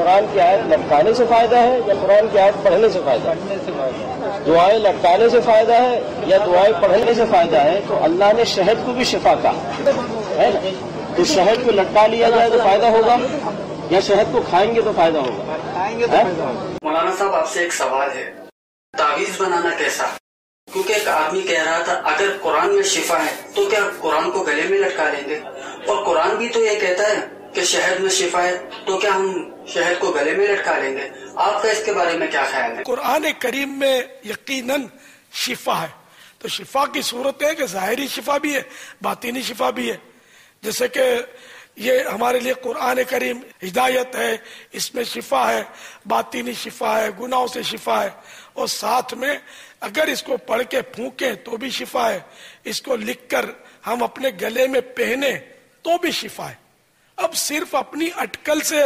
قرآن کی آیت لٹکانے سے فائدہ ہے یا قرآن کی آیت پڑھنے سے فائدہ ہے؟ دعائیں لٹکانے سے فائدہ ہے یا دعائیں پڑھنے سے فائدہ ہے؟ تو اللہ نے شہد کو بھی شفا کہا ہے نا، تو شہد کو لٹکا لیا جائے تو فائدہ ہوگا یا شہد کو کھائیں گے تو فائدہ ہوگا؟ مولانا صاحب آپ سے ایک سوال ہے، تعویذ بنانا کیسا؟ کیونکہ ایک آدمی کہہ رہا تھا اگر قرآن میں شفا ہے تو کیا قرآن کو گلے میں لٹکا لیں گے؟ اور قرآن بھی تو یہ کہتا ہے کہ شہد میں شفا ہے، تو کیا ہم شہد کو گلے میں لٹکا لیں گے؟ آپ کا اس کے بارے میں کیا خیال ہے؟ قرآن کریم میں یقیناً شفا ہے، تو شفا کی صورت ہے کہ ظاہری شفا بھی ہے، باطینی شفا بھی ہے. جیسے کہ یہ ہمارے لیے قرآن کریم ہدایت ہے، اس میں شفا ہے، باطینی شفا ہے، گناہوں سے شفا ہے، اور ساتھ میں اگر اس کو پڑھ کے پھونکیں تو بھی شفا ہے، اس کو لکھ کر ہم اپنے گلے میں پہنے تو بھی شفا ہے. اب صرف اپنی اٹکل سے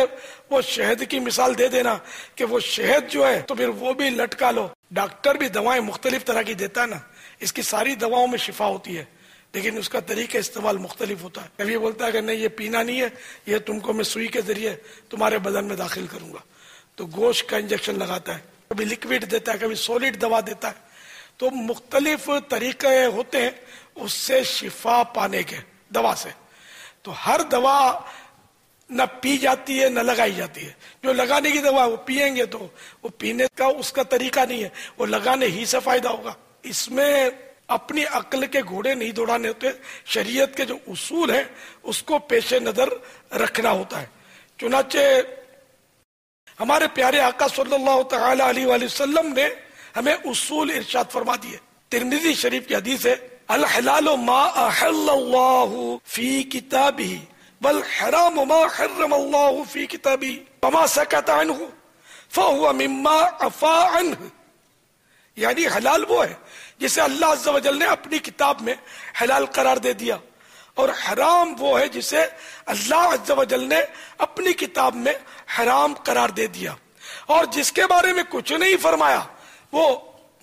وہ شہد کی مثال دے دینا کہ وہ شہد جو ہے تو پھر وہ بھی لٹکا لو. ڈاکٹر بھی دوائیں مختلف طرح کی دیتا ہے نا، اس کی ساری دواؤں میں شفا ہوتی ہے لیکن اس کا طریقہ استعمال مختلف ہوتا ہے. کبھی بولتا ہے کہ نہیں یہ پینا نہیں ہے، یہ تم کو میں سوئی کے ذریعے تمہارے بدن میں داخل کروں گا، تو گوشت کا انجیکشن لگاتا ہے، کبھی لکوڈ دیتا ہے، کبھی سولڈ دوا دیتا ہے. تو مختلف طریقے ہوتے ہیں اس سے شفا پانے کے دوا سے. تو ہر دوا نہ پی جاتی ہے نہ لگائی جاتی ہے. جو لگانے کی دوا وہ پئیں گے تو وہ پینے کا اس کا طریقہ نہیں ہے، وہ لگانے ہی سے فائدہ ہوگا. اس میں اپنی عقل کے گھوڑے نہیں دوڑانے ہوتے، شریعت کے جو اصول ہیں اس کو پیش نظر رکھنا ہوتا ہے. چنانچہ ہمارے پیارے آقا صلی اللہ تعالی علیہ وآلہ وسلم نے ہمیں اصول ارشاد فرما دیے. ترمذی شریف کی حدیث ہے، الحلال ما احل اللہ فی کتابہ والحرام ما حرم اللہ فی کتابہ وما سکت عنہ فہو مما عفا عنہ. یعنی حلال وہ ہے جسے اللہ عز و جل نے اپنی کتاب میں حلال قرار دے دیا، اور حرام وہ ہے جسے اللہ عز و جل نے اپنی کتاب میں حرام قرار دے دیا، اور جس کے بارے میں کچھ نہیں فرمایا وہ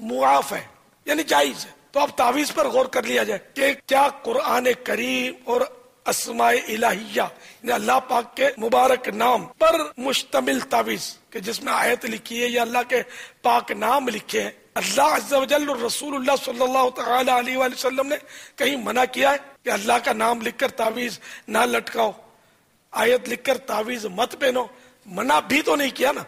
معاف ہے، یعنی جائز ہے. تو اب تعویذ پر غور کر لیا جائے کہ کیا قرآن کریم اور اسماء الہیہ یعنی اللہ پاک کے مبارک نام پر مشتمل تعویذ کہ جس میں آیت لکھی ہے یا اللہ کے پاک نام لکھے ہیں، اللہ عز و جل اور رسول اللہ صلی اللہ تعالی علیہ وآلہ وسلم نے کہیں منع کیا ہے کہ اللہ کا نام لکھ کر تعویذ نہ لٹکاؤ، آیت لکھ کر تعویذ مت پہنو؟ منع بھی تو نہیں کیا نا.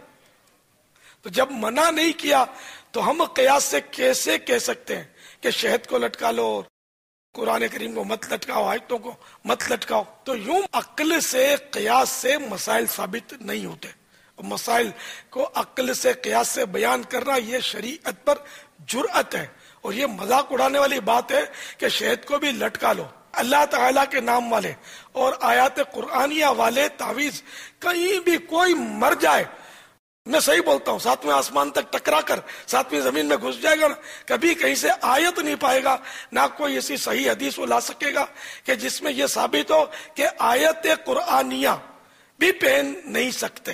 تو جب منع نہیں کیا تو ہم قیاس سے کیسے کہہ سکتے ہیں کہ شہد کو لٹکا لو اور قرآن کریم کو مت لٹکاؤ، آیتوں کو مت لٹکاؤ؟ تو یوں عقل سے قیاس سے مسائل ثابت نہیں ہوتے. مسائل کو عقل سے قیاس سے بیان کرنا یہ شریعت پر جرأت ہے، اور یہ مذاق اڑانے والی بات ہے کہ شہد کو بھی لٹکا لو. اللہ تعالیٰ کے نام والے اور آیات قرآنیہ والے تعویذ کہیں بھی کوئی مر جائے، میں صحیح بولتا ہوں، ساتویں آسمان تک ٹکرا کر ساتویں زمین میں گھس جائے گا، کبھی کہیں سے آیت نہیں پائے گا، نہ کوئی ایسی صحیح حدیث وہ لا سکے گا کہ جس میں یہ ثابت ہو کہ آیت قرآنیہ بھی پہن نہیں سکتے.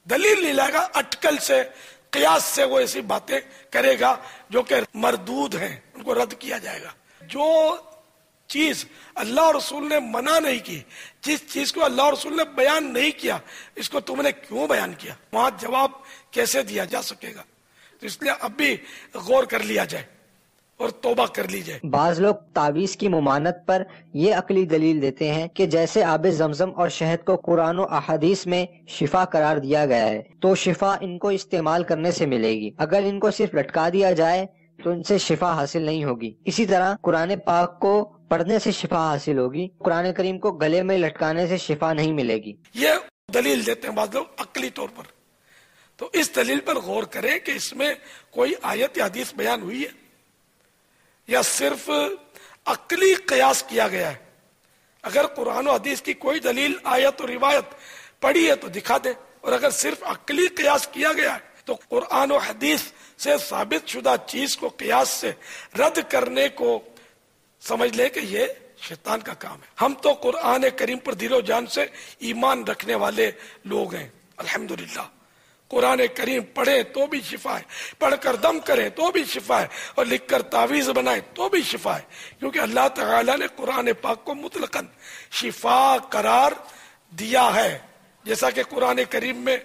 دلیل نہیں لائے گا، اٹکل سے قیاس سے وہ ایسی باتیں کرے گا جو کہ مردود ہیں، ان کو رد کیا جائے گا. جو چیز اللہ اور رسول نے منع نہیں کی، جس چیز کو اللہ اور رسول نے بیان نہیں کیا، اس کو تم نے کیوں بیان کیا؟ وہاں جواب کیسے دیا جا سکے گا؟ تو اس لیے اب بھی غور کر لیا جائے اور توبہ کر لی جائے. بعض لوگ تعویذ کی ممانت پر یہ عقلی دلیل دیتے ہیں کہ جیسے آب زمزم اور شہد کو قرآن و احادیث میں شفا قرار دیا گیا ہے تو شفا ان کو استعمال کرنے سے ملے گی، اگر ان کو صرف لٹکا دیا جائے تو ان سے شفا حاصل نہیں ہوگی. اسی طرح قرآن پاک کو پڑھنے سے شفا حاصل ہوگی، قرآن کریم کو گلے میں لٹکانے سے شفا نہیں ملے گی. یہ دلیل دیتے ہیں بعض لوگ عقلی طور پر. تو اس دلیل پر غور کریں کہ اس میں کوئی آیت یا حدیث بیان ہوئی ہے یا صرف عقلی قیاس کیا گیا ہے. اگر قرآن و حدیث کی کوئی دلیل آیت و روایت پڑھی ہے تو دکھا دے، اور اگر صرف عقلی قیاس کیا گیا ہے تو قرآن و حدیث سے ثابت شدہ چیز کو قیاس سے رد کرنے کو سمجھ لے کہ یہ شیطان کا کام ہے. ہم تو قرآن کریم پر دل و جان سے ایمان رکھنے والے لوگ ہیں الحمدللہ. قرآن کریم پڑھیں تو بھی شفا ہے، پڑھ کر دم کریں تو بھی شفا ہے، اور لکھ کر تعویذ بنائیں تو بھی شفا ہے، کیونکہ اللہ تعالیٰ نے قرآن پاک کو مطلقاً شفا قرار دیا ہے. جیسا کہ قرآن کریم میں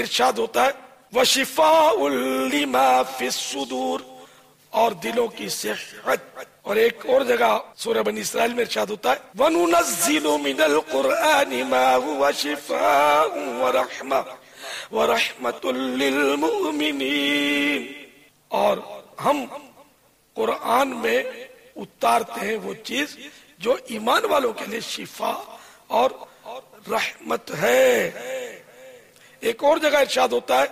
ارشاد ہوتا ہے وَشِفَاءٌ لِمَا فِي الصُّدُورِ، اور دلوں کی صحت. اور ایک اور جگہ سورہ بنی اسرائیل میں ارشاد ہوتا ہے وَنُنَزِّلُ مِنَ الْقُرْآنِ مَا هُوَ شِفَاءٌ وَرَحْمَةٌ لِلْمُؤْمِنِينَ، اور ہم قرآن میں اتارتے ہیں وہ چیز جو ایمان والوں کے لیے شفا اور رحمت ہے. ایک اور جگہ ارشاد ہوتا ہے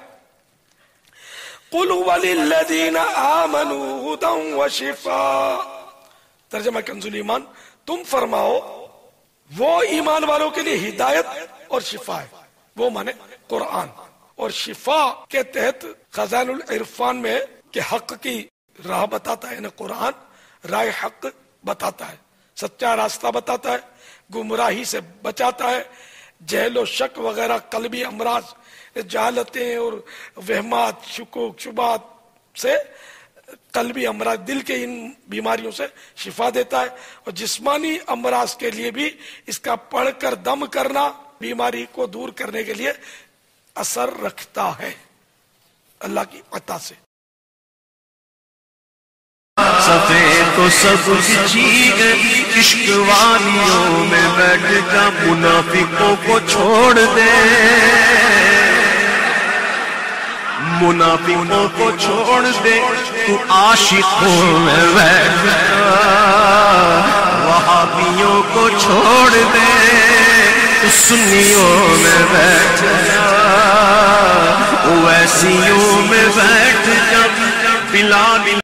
قُلْ وَلِلَّذِينَ آمَنُوا هُدًى وَشِفَاءٌ، ترجمہ کنز الایمان، تم فرماؤ وہ ایمان والوں کے لیے ہدایت اور شفا ہے، وہ مانے قرآن. اور شفا کے تحت خزائن العرفان میں کہ حق کی راہ بتاتا ہے، یعنی قرآن راہ حق بتاتا ہے، سچا راستہ بتاتا ہے، گمراہی سے بچاتا ہے، جہل و شک وغیرہ قلبی امراض، جہالتیں اور وہمات، شکوک شبہات سے، قلبی امراض دل کے ان بیماریوں سے شفا دیتا ہے. اور جسمانی امراض کے لیے بھی اس کا پڑھ کر دم کرنا بیماری کو دور کرنے کے لیے اثر رکھتا ہے اللہ کی عطا سے. سفید تو سب چیز عشق والیوں میں بیٹھ جا، منافقوں کو چھوڑ دے، منافقوں کو چھوڑ دے، تو عاشقوں میں بیٹھ جا، وہابیوں کو چھوڑ دے، تو سنیوں میں بیٹھ جا، اویسیوں میں بیٹھ جا، بلال